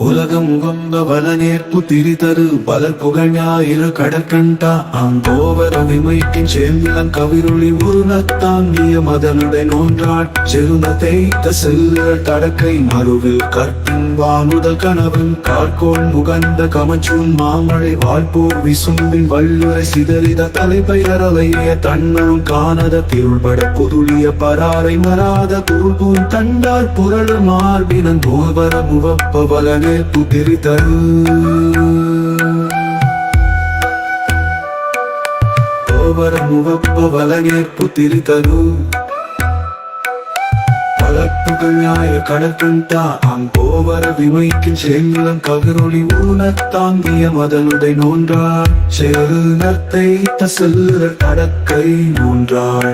உலகம் உகந்த வலநேர்ப்பு திரிதரு பலர் புகழாயிரு கடற்கண்டா அங்கோவர விமைக்கின் சேமிலன் கவிருளி உருணத்தாங்கிய மதனுடன் ஒன்றாட் செருன தேய்த்த செல்ல தடக்கை மறுவில் கற்பின் வானுதல் கனவன் கார்கோள் முகந்த கமச்சுன் மாமழை வாழ்போர் விசும்பின் வல்லுரை சிதறித தலைப்பெயரலைய தன்னரும் காணத திருள்பட புதுளிய பராரை மராத குருபூன் தண்டார் புரளு மார்பினன் போவர முவப்ப வலனே புதிரிதரு போவர முவப்ப வலனே புதிரிதரு பலப்புகழாய கடற்கண்டா அங்கோவர விமைக்கின் சேமிலன் கவிரொளி ஊனத்தாங்கிய மதனுடை நோன்றாள் செரு நர்த்தைத்த செல்லுற கடற்கை நோன்றாள்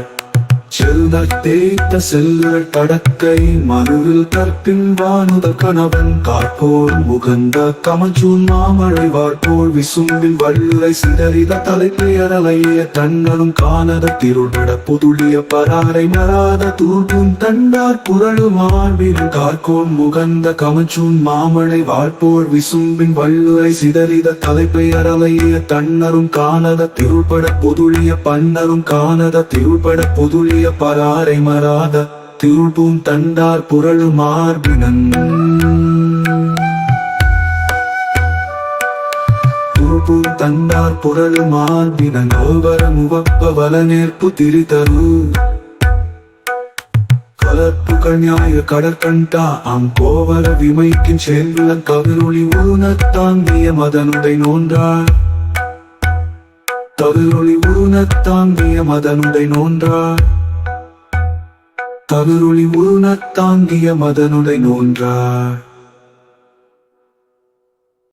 செல்நர்த்தேத்த செல்லுற கடற்கை மறுவில் கற்பின் வானுத கணவன் காற்போர் முகந்த கமச்சூன் மாமழை வாழ்போர் விசும்பில் வல்லுரை சிதறித தலைப்பெயரலைய தன்னரும் காணத திருள்பட புதுளிய பராரை மராத தூர்புன் தண்டார் புரளு மார்பின் கார்கோள் முகந்த கமச்சூன் மாமழை வாழ்போர் விசும்பின் வல்லுரை சிதறித தலைப்பெயரலைய தன்னரும் காணத திருள்பட புதுளிய பன்னரும் காணத திருள்பட புதுளிய பராரை மராத திருள்பூன் தண்டார் புரளு மார்பினன் திருள்பூன் தண்டார் புரளு மார்பினன் ஓவர முவப்ப வலநேர்ப்பு திரிதரு கலப்புகஞாய கடற்கண்டா அங்கோவர விமைக்கின் சேமிலன் கவிரொளி ஊனத்தாங்கிய மதனுடை நோன்றாள் கவிரொளி ஊனத்தாங்கிய மதனுடை நோன்றாள் கவிரொளி ஊனத்தாங்கிய மதனுடை நோன்றாள்